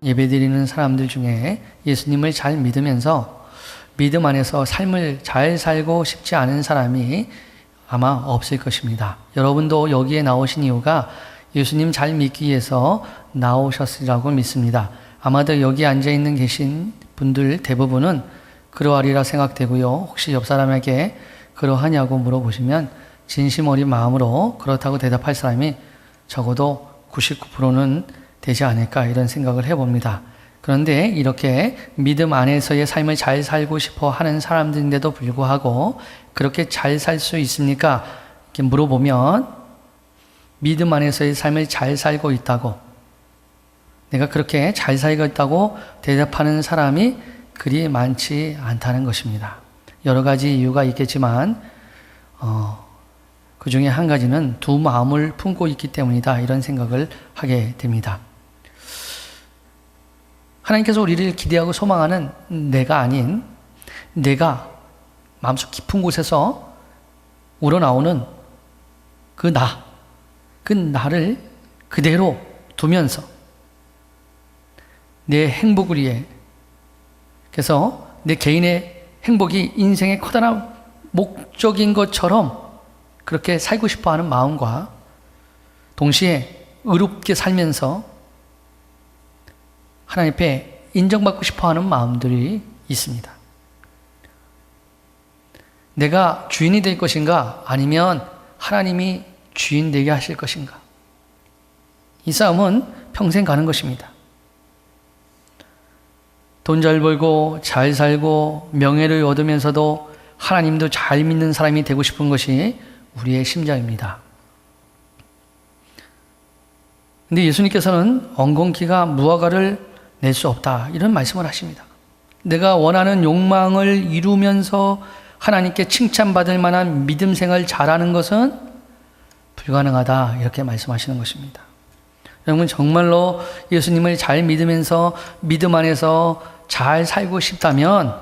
예배드리는 사람들 중에 예수님을 잘 믿으면서 믿음 안에서 삶을 잘 살고 싶지 않은 사람이 아마 없을 것입니다. 여러분도 여기에 나오신 이유가 예수님 잘 믿기 위해서 나오셨으리라고 믿습니다. 아마도 여기 앉아있는 계신 분들 대부분은 그러하리라 생각되고요. 혹시 옆 사람에게 그러하냐고 물어보시면 진심 어린 마음으로 그렇다고 대답할 사람이 적어도 99%는 되지 않을까 이런 생각을 해봅니다. 그런데 이렇게 믿음 안에서의 삶을 잘 살고 싶어 하는 사람들인데도 불구하고 그렇게 잘 살 수 있습니까? 이렇게 물어보면 믿음 안에서의 삶을 잘 살고 있다고, 내가 그렇게 잘 살고 있다고 대답하는 사람이 그리 많지 않다는 것입니다. 여러 가지 이유가 있겠지만 그 중에 한 가지는 두 마음을 품고 있기 때문이다 이런 생각을 하게 됩니다. 하나님께서 우리를 기대하고 소망하는 내가 아닌 내가 마음속 깊은 곳에서 우러나오는 그 나를 그대로 두면서 내 행복을 위해, 그래서 내 개인의 행복이 인생의 커다란 목적인 것처럼 그렇게 살고 싶어하는 마음과 동시에 의롭게 살면서 하나님 앞에 인정받고 싶어하는 마음들이 있습니다. 내가 주인이 될 것인가 아니면 하나님이 주인 되게 하실 것인가, 이 싸움은 평생 가는 것입니다. 돈 잘 벌고 잘 살고 명예를 얻으면서도 하나님도 잘 믿는 사람이 되고 싶은 것이 우리의 심장입니다. 근데 예수님께서는 엉겅퀴가 무화과를 낼 수 없다 이런 말씀을 하십니다. 내가 원하는 욕망을 이루면서 하나님께 칭찬받을 만한 믿음 생활 잘하는 것은 불가능하다 이렇게 말씀하시는 것입니다. 여러분 정말로 예수님을 잘 믿으면서 믿음 안에서 잘 살고 싶다면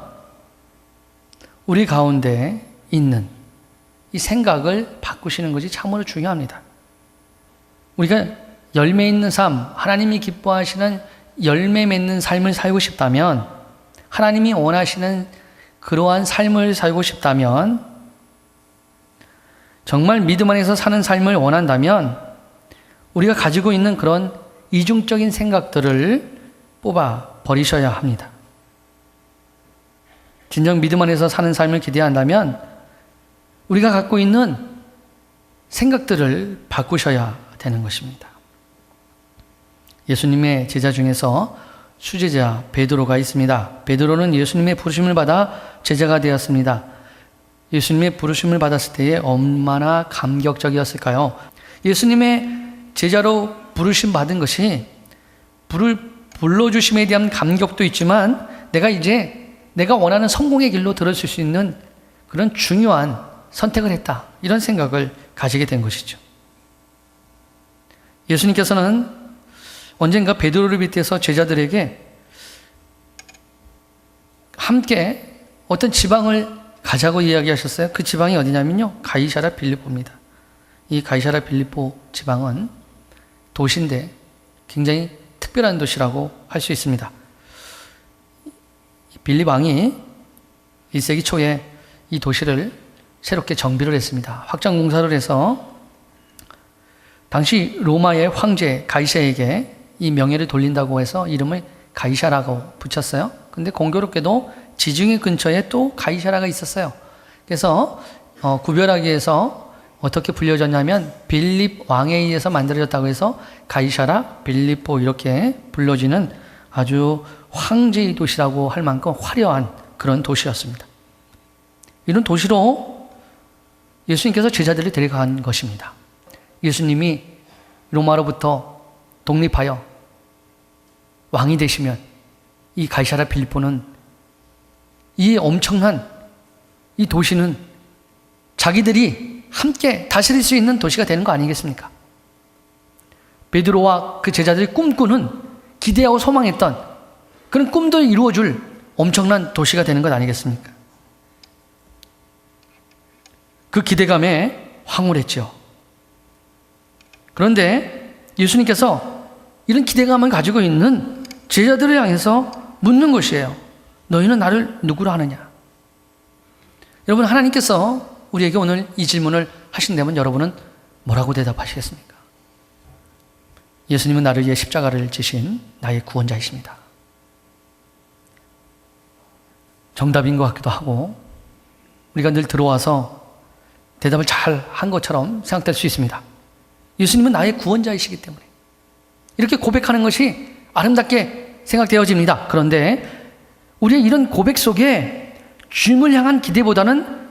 우리 가운데 있는 이 생각을 바꾸시는 것이 참으로 중요합니다. 우리가 열매 있는 삶, 하나님이 기뻐하시는 열매 맺는 삶을 살고 싶다면, 하나님이 원하시는 그러한 삶을 살고 싶다면, 정말 믿음 안에서 사는 삶을 원한다면 우리가 가지고 있는 그런 이중적인 생각들을 뽑아 버리셔야 합니다. 진정 믿음 안에서 사는 삶을 기대한다면 우리가 갖고 있는 생각들을 바꾸셔야 되는 것입니다. 예수님의 제자 중에서 수제자 베드로가 있습니다. 베드로는 예수님의 부르심을 받아 제자가 되었습니다. 예수님의 부르심을 받았을 때에 얼마나 감격적이었을까요? 예수님의 제자로 부르심 받은 것이 불러주심에 대한 감격도 있지만 내가 원하는 성공의 길로 들어설 수 있는 그런 중요한 선택을 했다 이런 생각을 가지게 된 것이죠. 예수님께서는 언젠가 베드로를 비롯해서 제자들에게 함께 어떤 지방을 가자고 이야기하셨어요. 그 지방이 어디냐면요, 가이사랴 빌립보입니다. 이 가이사랴 빌립보 지방은 도시인데 굉장히 특별한 도시라고 할 수 있습니다. 빌립 왕이 1세기 초에 이 도시를 새롭게 정비를 했습니다. 확장 공사를 해서 당시 로마의 황제 가이사에게 이 명예를 돌린다고 해서 이름을 가이사라고 붙였어요. 근데 공교롭게도 지중해 근처에 또 가이사라가 있었어요. 그래서 구별하기 위해서 어떻게 불려졌냐면 빌립 왕에 의해서 만들어졌다고 해서 가이사라, 빌립보 이렇게 불러지는 아주 황제의 도시라고 할 만큼 화려한 그런 도시였습니다. 이런 도시로 예수님께서 제자들을 데려간 것입니다. 예수님이 로마로부터 독립하여 왕이 되시면 이 가이사랴 빌립보는 이 엄청난 이 도시는 자기들이 함께 다스릴 수 있는 도시가 되는 거 아니겠습니까? 베드로와 그 제자들이 꿈꾸는, 기대하고 소망했던 그런 꿈들을 이루어줄 엄청난 도시가 되는 것 아니겠습니까? 그 기대감에 황홀했죠. 그런데 예수님께서 이런 기대감을 가지고 있는 제자들을 향해서 묻는 것이에요. 너희는 나를 누구로 하느냐? 여러분, 하나님께서 우리에게 오늘 이 질문을 하신다면 여러분은 뭐라고 대답하시겠습니까? 예수님은 나를 위해 십자가를 지신 나의 구원자이십니다. 정답인 것 같기도 하고 우리가 늘 들어와서 대답을 잘 한 것처럼 생각될 수 있습니다. 예수님은 나의 구원자이시기 때문에 이렇게 고백하는 것이 아름답게 생각되어집니다. 그런데 우리의 이런 고백 속에 주님을 향한 기대보다는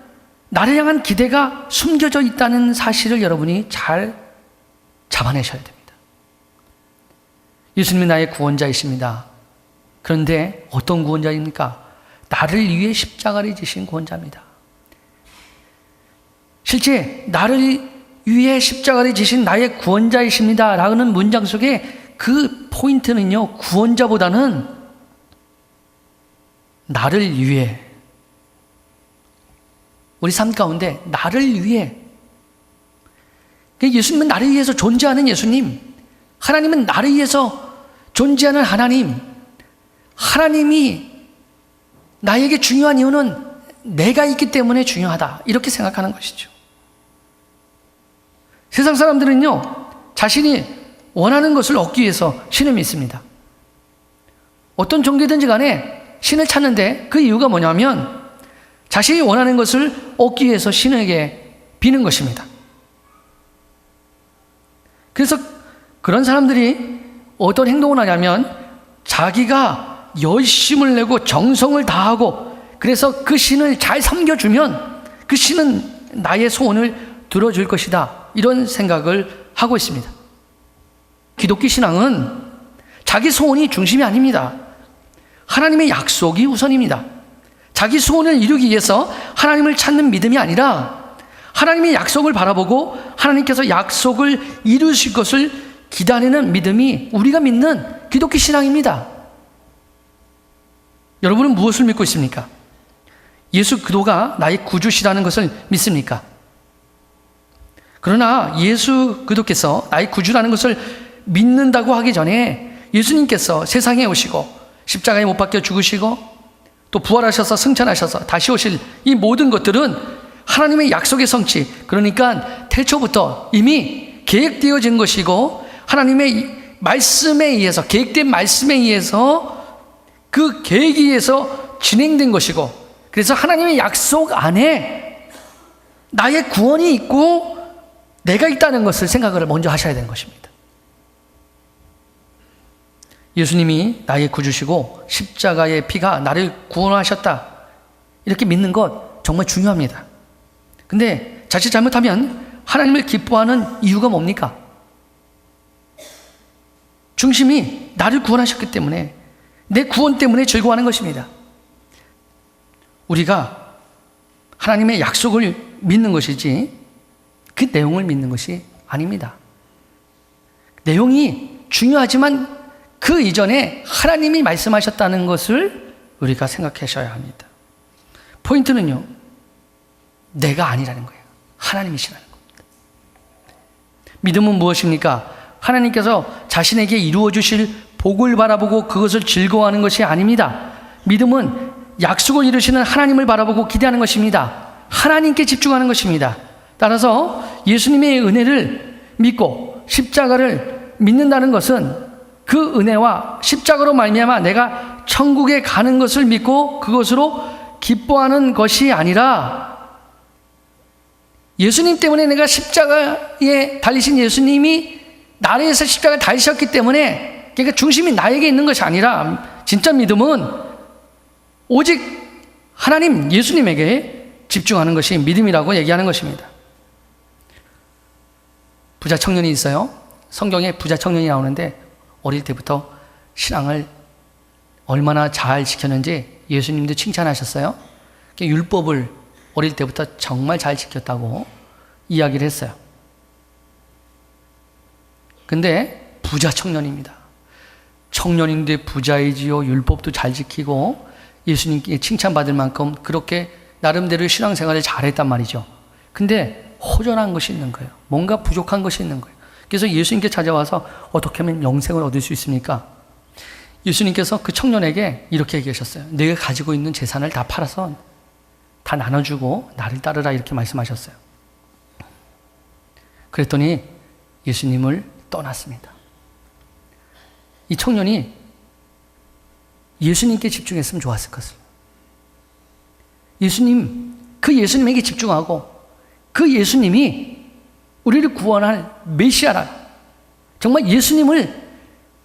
나를 향한 기대가 숨겨져 있다는 사실을 여러분이 잘 잡아내셔야 됩니다. 예수님이 나의 구원자이십니다. 그런데 어떤 구원자입니까? 나를 위해 십자가를 지신 구원자입니다. 실제 나를 위해 십자가를 지신 나의 구원자이십니다 라는 문장 속에 그 포인트는요, 구원자보다는 나를 위해, 우리 삶 가운데 나를 위해, 예수님은 나를 위해서 존재하는 예수님, 하나님은 나를 위해서 존재하는 하나님, 하나님이 나에게 중요한 이유는 내가 있기 때문에 중요하다, 이렇게 생각하는 것이죠. 세상 사람들은요, 자신이 원하는 것을 얻기 위해서 신을 믿습니다. 어떤 종교든지 간에 신을 찾는데 그 이유가 뭐냐면 자신이 원하는 것을 얻기 위해서 신에게 비는 것입니다. 그래서 그런 사람들이 어떤 행동을 하냐면 자기가 열심을 내고 정성을 다하고 그래서 그 신을 잘 섬겨주면 그 신은 나의 소원을 들어줄 것이다, 이런 생각을 하고 있습니다. 기독교 신앙은 자기 소원이 중심이 아닙니다. 하나님의 약속이 우선입니다. 자기 소원을 이루기 위해서 하나님을 찾는 믿음이 아니라 하나님의 약속을 바라보고 하나님께서 약속을 이루실 것을 기다리는 믿음이 우리가 믿는 기독교 신앙입니다. 여러분은 무엇을 믿고 있습니까? 예수 그리스도가 나의 구주시라는 것을 믿습니까? 그러나 예수 그리스도께서 나의 구주라는 것을 믿는다고 하기 전에 예수님께서 세상에 오시고 십자가에 못 박혀 죽으시고 또 부활하셔서 승천하셔서 다시 오실 이 모든 것들은 하나님의 약속의 성취, 그러니까 태초부터 이미 계획되어진 것이고 하나님의 말씀에 의해서, 계획된 말씀에 의해서 그 계획에 의해서 진행된 것이고, 그래서 하나님의 약속 안에 나의 구원이 있고 내가 있다는 것을 생각을 먼저 하셔야 되는 것입니다. 예수님이 나의 구주시고 십자가의 피가 나를 구원하셨다, 이렇게 믿는 것 정말 중요합니다. 근데 자칫 잘못하면 하나님을 기뻐하는 이유가 뭡니까? 중심이 나를 구원하셨기 때문에, 내 구원 때문에 즐거워하는 것입니다. 우리가 하나님의 약속을 믿는 것이지 그 내용을 믿는 것이 아닙니다. 내용이 중요하지만 그 이전에 하나님이 말씀하셨다는 것을 우리가 생각하셔야 합니다. 포인트는요, 내가 아니라는 거예요. 하나님이시라는 겁니다. 믿음은 무엇입니까? 하나님께서 자신에게 이루어 주실 복을 바라보고 그것을 즐거워하는 것이 아닙니다. 믿음은 약속을 이루시는 하나님을 바라보고 기대하는 것입니다. 하나님께 집중하는 것입니다. 따라서 예수님의 은혜를 믿고 십자가를 믿는다는 것은 그 은혜와 십자가로 말미암아 내가 천국에 가는 것을 믿고 그것으로 기뻐하는 것이 아니라, 예수님 때문에 내가 십자가에 달리신 예수님이 나를 위해서 십자가에 달리셨기 때문에, 그러니까 중심이 나에게 있는 것이 아니라 진짜 믿음은 오직 하나님, 예수님에게 집중하는 것이 믿음이라고 얘기하는 것입니다. 부자 청년이 있어요. 성경에 부자 청년이 나오는데 어릴 때부터 신앙을 얼마나 잘 지켰는지 예수님도 칭찬하셨어요. 율법을 어릴 때부터 정말 잘 지켰다고 이야기를 했어요. 근데 부자 청년입니다. 청년인데 부자이지요. 율법도 잘 지키고 예수님께 칭찬받을 만큼 그렇게 나름대로 신앙생활을 잘했단 말이죠. 근데 허전한 것이 있는 거예요. 뭔가 부족한 것이 있는 거예요. 그래서 예수님께 찾아와서 어떻게 하면 영생을 얻을 수 있습니까? 예수님께서 그 청년에게 이렇게 얘기하셨어요. 내가 가지고 있는 재산을 다 팔아서 다 나눠주고 나를 따르라 이렇게 말씀하셨어요. 그랬더니 예수님을 떠났습니다. 이 청년이 예수님께 집중했으면 좋았을 것을. 그 예수님에게 집중하고 그 예수님이 우리를 구원할 메시아라. 정말 예수님을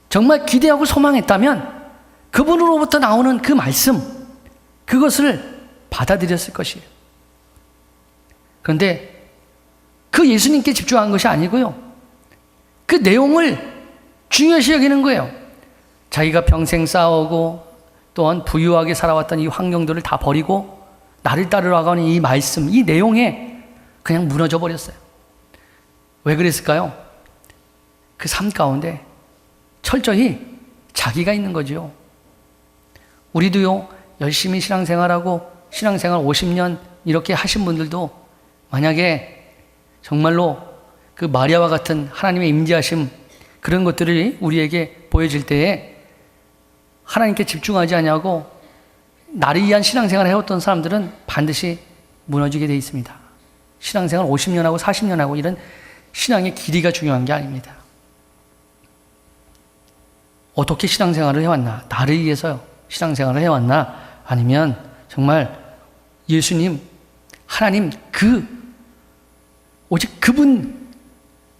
정말 기대하고 소망했다면 그분으로부터 나오는 그 말씀, 그것을 받아들였을 것이에요. 그런데 그 예수님께 집중한 것이 아니고요. 그 내용을 중요시 여기는 거예요. 자기가 평생 싸우고 또한 부유하게 살아왔던 이 환경들을 다 버리고 나를 따르라고 하는 이 말씀, 이 내용에 그냥 무너져 버렸어요. 왜 그랬을까요? 그 삶 가운데 철저히 자기가 있는 거죠. 우리도요, 열심히 신앙생활하고 신앙생활 50년 이렇게 하신 분들도 만약에 정말로 그 마리아와 같은 하나님의 임재하심 그런 것들이 우리에게 보여질 때에 하나님께 집중하지 않냐고 나를 위한 신앙생활을 해왔던 사람들은 반드시 무너지게 돼 있습니다. 신앙생활 50년하고 40년하고 이런 신앙의 길이가 중요한 게 아닙니다. 어떻게 신앙생활을 해왔나? 나를 위해서요. 신앙생활을 해왔나? 아니면 정말 예수님, 하나님 오직 그분,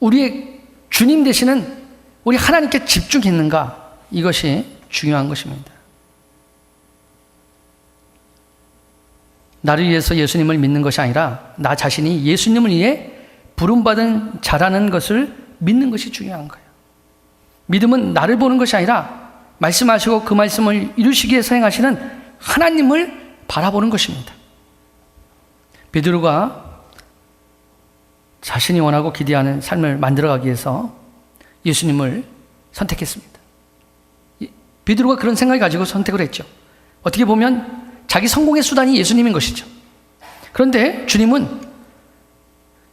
우리의 주님 되시는 우리 하나님께 집중했는가? 이것이 중요한 것입니다. 나를 위해서 예수님을 믿는 것이 아니라 나 자신이 예수님을 위해 부름받은 자라는 것을 믿는 것이 중요한 거예요. 믿음은 나를 보는 것이 아니라 말씀하시고 그 말씀을 이루시기 위해서 행하시는 하나님을 바라보는 것입니다. 베드로가 자신이 원하고 기대하는 삶을 만들어가기 위해서 예수님을 선택했습니다. 베드로가 그런 생각을 가지고 선택을 했죠. 어떻게 보면 자기 성공의 수단이 예수님인 것이죠. 그런데 주님은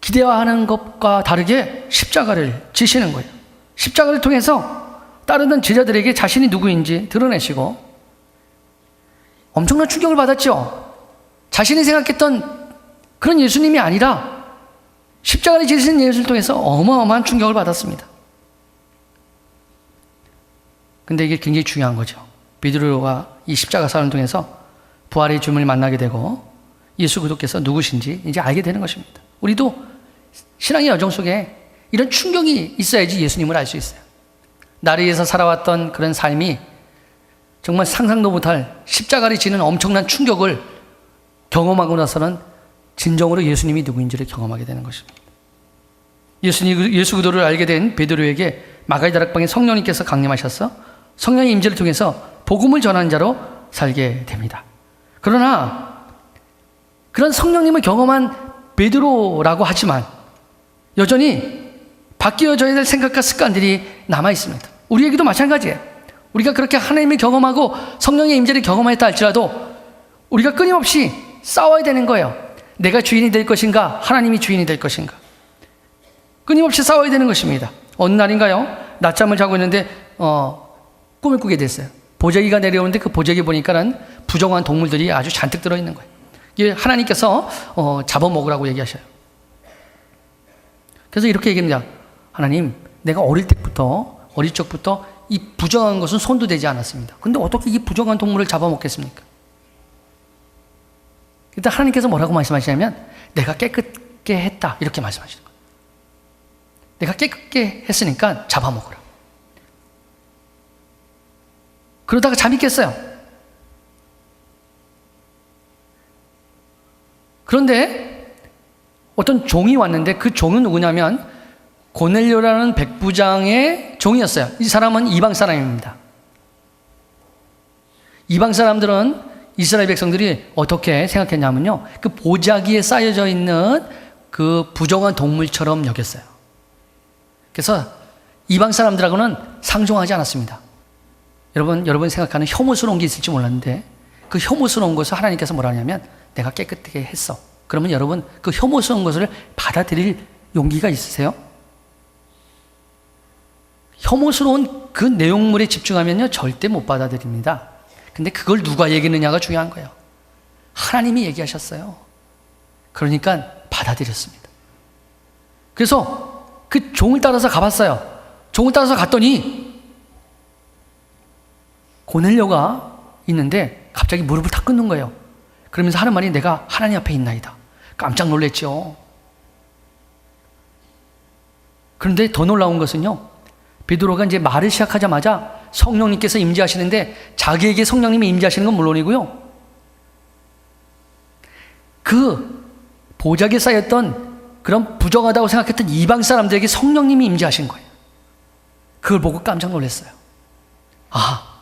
기대하는 것과 다르게 십자가를 지시는 거예요. 십자가를 통해서 따르던 제자들에게 자신이 누구인지 드러내시고 엄청난 충격을 받았죠. 자신이 생각했던 그런 예수님이 아니라 십자가를 지시는 예수를 통해서 어마어마한 충격을 받았습니다. 근데 이게 굉장히 중요한 거죠. 베드로가 이 십자가 사건을 통해서 부활의 주님을 만나게 되고 예수 그리스도께서 누구신지 이제 알게 되는 것입니다. 우리도 신앙의 여정 속에 이런 충격이 있어야지 예수님을 알 수 있어요. 나를 위해서 살아왔던 그런 삶이 정말 상상도 못할 십자가를 지는 엄청난 충격을 경험하고 나서는 진정으로 예수님이 누구인지를 경험하게 되는 것입니다. 예수 그리스도를 알게 된 베드로에게 마가의 다락방에 성령님께서 강림하셔서 성령의 임재를 통해서 복음을 전하는 자로 살게 됩니다. 그러나 그런 성령님을 경험한 베드로라고 하지만 여전히 바뀌어져야 될 생각과 습관들이 남아 있습니다. 우리에게도 마찬가지예요. 우리가 그렇게 하나님을 경험하고 성령의 임재를 경험했다 할지라도 우리가 끊임없이 싸워야 되는 거예요. 내가 주인이 될 것인가? 하나님이 주인이 될 것인가? 끊임없이 싸워야 되는 것입니다. 어느 날인가요? 낮잠을 자고 있는데 꿈을 꾸게 됐어요. 보자기가 내려오는데 그 보자기 보니까는 부정한 동물들이 아주 잔뜩 들어있는 거예요. 이게 하나님께서 잡아먹으라고 얘기하셔요. 그래서 이렇게 얘기합니다. 하나님, 내가 어릴 적부터 이 부정한 것은 손도 대지 않았습니다. 근데 어떻게 이 부정한 동물을 잡아먹겠습니까? 일단 하나님께서 뭐라고 말씀하시냐면 내가 깨끗게 했다 이렇게 말씀하시는 거예요. 내가 깨끗게 했으니까 잡아먹으라. 그러다가 잠이 깼어요. 그런데 어떤 종이 왔는데 그 종은 누구냐면 고넬료라는 백부장의 종이었어요. 이 사람은 이방 사람입니다. 이방 사람들은 이스라엘 백성들이 어떻게 생각했냐면요. 그 보자기에 쌓여져 있는 그 부정한 동물처럼 여겼어요. 그래서 이방 사람들하고는 상종하지 않았습니다. 여러분 생각하는 혐오스러운 게 있을지 몰랐는데 그 혐오스러운 것을 하나님께서 뭐라 하냐면 내가 깨끗하게 했어. 그러면 여러분 그 혐오스러운 것을 받아들일 용기가 있으세요? 혐오스러운 그 내용물에 집중하면요 절대 못 받아들입니다. 근데 그걸 누가 얘기했느냐가 중요한 거예요. 하나님이 얘기하셨어요. 그러니까 받아들였습니다. 그래서 그 종을 따라서 가봤어요. 종을 따라서 갔더니 고넬료가 있는데 갑자기 무릎을 탁 꿇는 거예요. 그러면서 하는 말이 내가 하나님 앞에 있나이다. 깜짝 놀랐죠. 그런데 더 놀라운 것은요, 베드로가 이제 말을 시작하자마자 성령님께서 임재하시는데 자기에게 성령님이 임재하시는 건 물론이고요, 그 보자기에 쌓였던 그런 부정하다고 생각했던 이방 사람들에게 성령님이 임재하신 거예요. 그걸 보고 깜짝 놀랐어요. 아,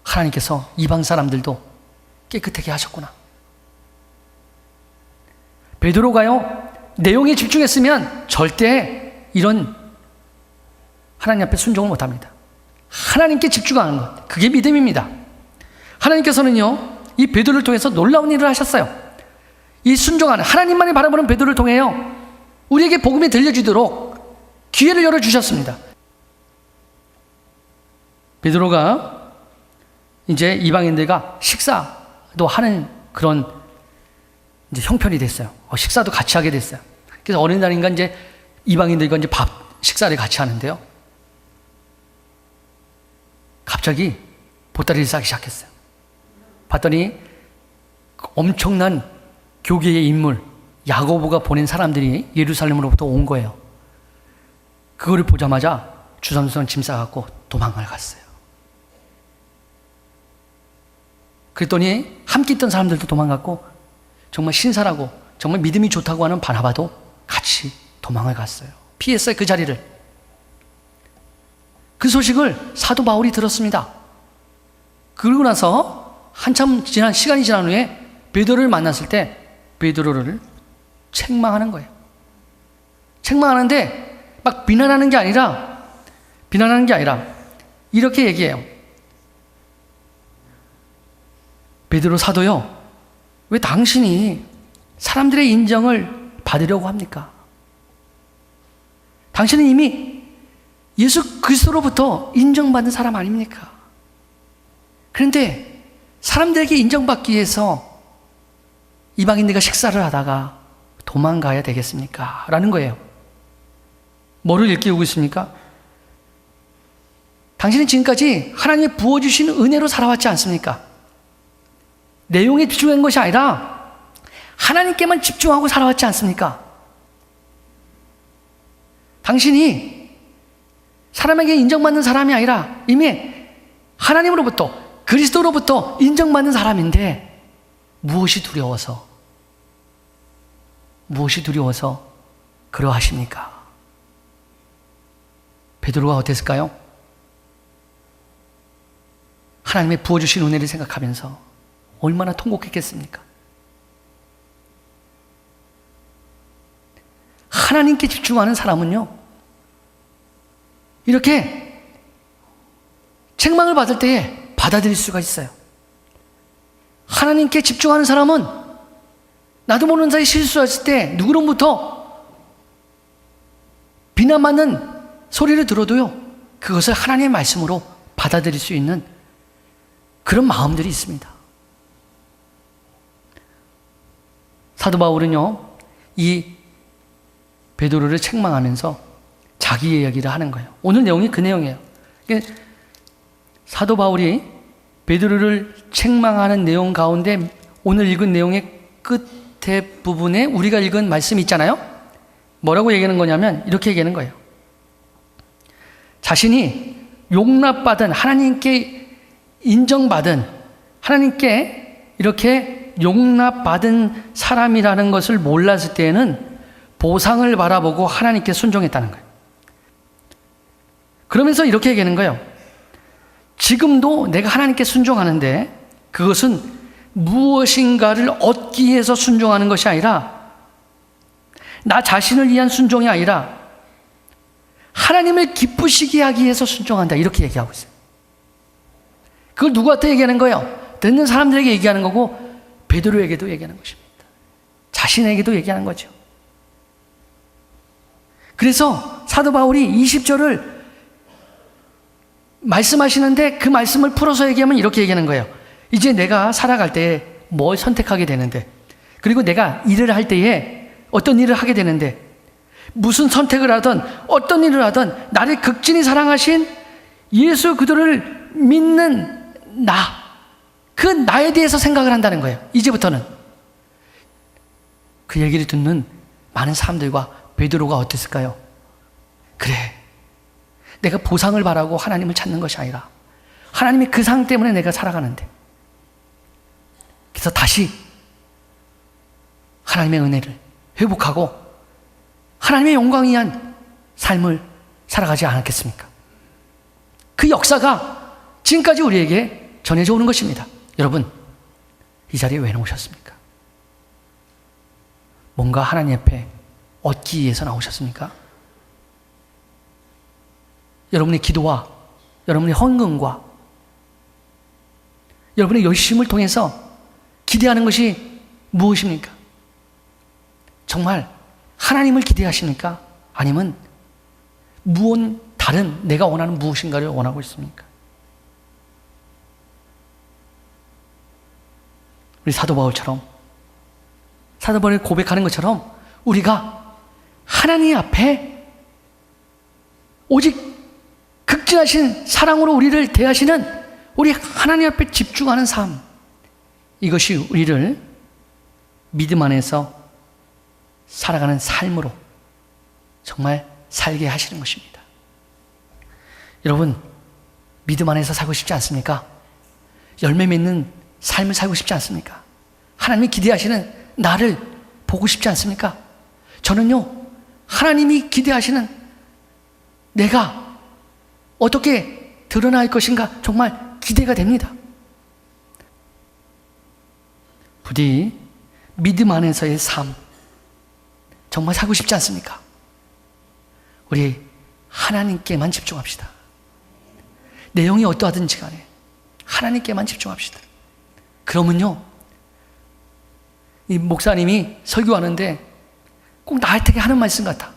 하나님께서 이방 사람들도 깨끗하게 하셨구나. 베드로가요, 내용에 집중했으면 절대 이런 하나님 앞에 순종을 못합니다. 하나님께 집중하는 것, 그게 믿음입니다. 하나님께서는요, 이 베드로를 통해서 놀라운 일을 하셨어요. 이 순종하는, 하나님만이 바라보는 베드로를 통해요, 우리에게 복음이 들려주도록 기회를 열어주셨습니다. 베드로가 이제 이방인들과 식사도 하는 그런 이제 형편이 됐어요. 식사도 같이 하게 됐어요. 그래서 어느 날인가 이제 이방인들과 이제 식사를 같이 하는데요, 갑자기 보따리를 싸기 시작했어요. 봤더니 엄청난 교계의 인물 야고보가 보낸 사람들이 예루살렘으로부터 온 거예요. 그거를 보자마자 주섬주섬 짐 싸갖고 도망을 갔어요. 그랬더니 함께 있던 사람들도 도망갔고, 정말 신사라고 정말 믿음이 좋다고 하는 바나바도 같이 도망을 갔어요. 피했어요, 그 자리를. 그 소식을 사도 바울이 들었습니다. 그러고 나서 한참 시간이 지난 후에 베드로를 만났을 때 베드로를 책망하는 거예요. 책망하는데 막 비난하는 게 아니라 이렇게 얘기해요. 베드로 사도요, 왜 당신이 사람들의 인정을 받으려고 합니까? 당신은 이미 예수 그리스도로부터 인정받는 사람 아닙니까? 그런데 사람들에게 인정받기 위해서 이방인들과 식사를 하다가 도망가야 되겠습니까? 라는 거예요. 뭐를 일깨우고 있습니까? 당신은 지금까지 하나님이 부어주신 은혜로 살아왔지 않습니까? 내용에 집중한 것이 아니라 하나님께만 집중하고 살아왔지 않습니까? 당신이 사람에게 인정받는 사람이 아니라 이미 하나님으로부터, 그리스도로부터 인정받는 사람인데 무엇이 두려워서 그러하십니까? 베드로가 어땠을까요? 하나님의 부어주신 은혜를 생각하면서 얼마나 통곡했겠습니까? 하나님께 집중하는 사람은요, 이렇게 책망을 받을 때에 받아들일 수가 있어요. 하나님께 집중하는 사람은 나도 모르는 사이에 실수했을 때 누구로부터 비난받는 소리를 들어도요, 그것을 하나님의 말씀으로 받아들일 수 있는 그런 마음들이 있습니다. 사도 바울은요, 이 베드로를 책망하면서 자기 이야기를 하는 거예요. 오늘 내용이 그 내용이에요. 사도 바울이 베드로를 책망하는 내용 가운데 오늘 읽은 내용의 끝에 부분에 우리가 읽은 말씀이 있잖아요. 뭐라고 얘기하는 거냐면 이렇게 얘기하는 거예요. 자신이 용납받은, 하나님께 인정받은, 하나님께 이렇게 용납받은 사람이라는 것을 몰랐을 때에는 보상을 바라보고 하나님께 순종했다는 거예요. 그러면서 이렇게 얘기하는 거예요. 지금도 내가 하나님께 순종하는데 그것은 무엇인가를 얻기 위해서 순종하는 것이 아니라, 나 자신을 위한 순종이 아니라 하나님을 기쁘시게 하기 위해서 순종한다, 이렇게 얘기하고 있어요. 그걸 누구한테 얘기하는 거예요? 듣는 사람들에게 얘기하는 거고 베드로에게도 얘기하는 것입니다. 자신에게도 얘기하는 거죠. 그래서 사도 바울이 20절을 말씀하시는데 그 말씀을 풀어서 얘기하면 이렇게 얘기하는 거예요. 이제 내가 살아갈 때에 뭘 선택하게 되는데, 그리고 내가 일을 할 때에 어떤 일을 하게 되는데, 무슨 선택을 하든 어떤 일을 하든 나를 극진히 사랑하신 예수 그리스도를 믿는 그 나에 대해서 생각을 한다는 거예요. 이제부터는. 그 얘기를 듣는 많은 사람들과 베드로가 어땠을까요? 그래, 내가 보상을 바라고 하나님을 찾는 것이 아니라 하나님의 그 상 때문에 내가 살아가는데, 그래서 다시 하나님의 은혜를 회복하고 하나님의 영광을 위한 삶을 살아가지 않았겠습니까? 그 역사가 지금까지 우리에게 전해져 오는 것입니다. 여러분, 이 자리에 왜 나오셨습니까? 뭔가 하나님 앞에 얻기 위해서 나오셨습니까? 여러분의 기도와 여러분의 헌금과 여러분의 열심을 통해서 기대하는 것이 무엇입니까? 정말 하나님을 기대하십니까? 아니면 다른 내가 원하는 무엇인가를 원하고 있습니까? 우리 사도 바울이 고백하는 것처럼 우리가 하나님 앞에 오직 극진하신 사랑으로 우리를 대하시는 우리 하나님 앞에 집중하는 삶, 이것이 우리를 믿음 안에서 살아가는 삶으로 정말 살게 하시는 것입니다. 여러분, 믿음 안에서 살고 싶지 않습니까? 열매 맺는 삶을 살고 싶지 않습니까? 하나님이 기대하시는 나를 보고 싶지 않습니까? 저는요, 하나님이 기대하시는 내가 어떻게 드러날 것인가 정말 기대가 됩니다. 부디 믿음 안에서의 삶 정말 살고 싶지 않습니까? 우리 하나님께만 집중합시다. 내용이 어떠하든지 간에 하나님께만 집중합시다. 그러면요, 이 목사님이 설교하는데 꼭 나한테 하는 말씀 같아.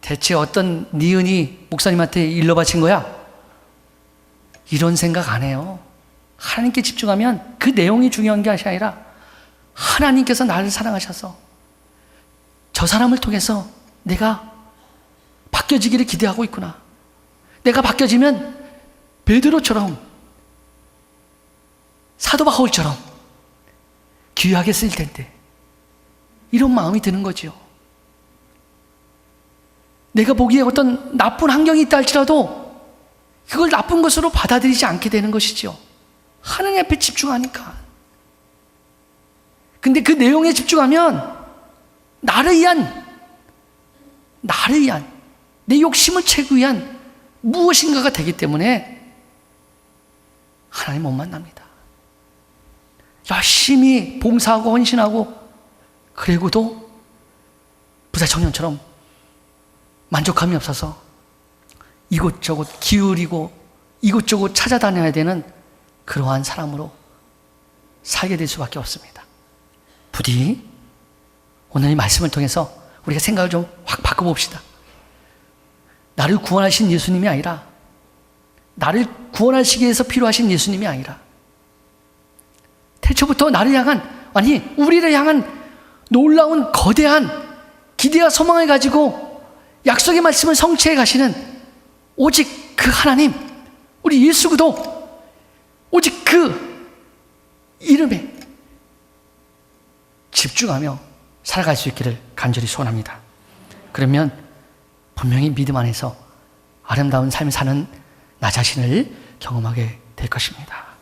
대체 어떤 니은이 목사님한테 일러 바친 거야? 이런 생각 안 해요. 하나님께 집중하면 그 내용이 중요한 게 아니라 하나님께서 나를 사랑하셔서 저 사람을 통해서 내가 바뀌어지기를 기대하고 있구나. 내가 바뀌어지면 베드로처럼, 사도 바울처럼 귀하게 쓰일 텐데, 이런 마음이 드는 거죠. 내가 보기에 어떤 나쁜 환경이 있다 할지라도 그걸 나쁜 것으로 받아들이지 않게 되는 것이죠. 하나님 앞에 집중하니까. 근데 그 내용에 집중하면 나를 위한 내 욕심을 채우기 위한 무엇인가가 되기 때문에 하나님 못 만납니다. 열심히 봉사하고 헌신하고 그리고도 부자 청년처럼 만족감이 없어서 이곳저곳 기울이고 이곳저곳 찾아다녀야 되는 그러한 사람으로 살게 될 수밖에 없습니다. 부디 오늘 이 말씀을 통해서 우리가 생각을 좀 확 바꿔봅시다. 나를 구원하신 예수님이 아니라, 나를 구원하시기 위해서 필요하신 예수님이 아니라, 태초부터 나를 향한, 아니 우리를 향한 놀라운 거대한 기대와 소망을 가지고 약속의 말씀을 성취해 가시는 오직 그 하나님, 우리 예수 그리스도, 오직 그 이름에 집중하며 살아갈 수 있기를 간절히 소원합니다. 그러면 분명히 믿음 안에서 아름다운 삶을 사는 나 자신을 경험하게 될 것입니다.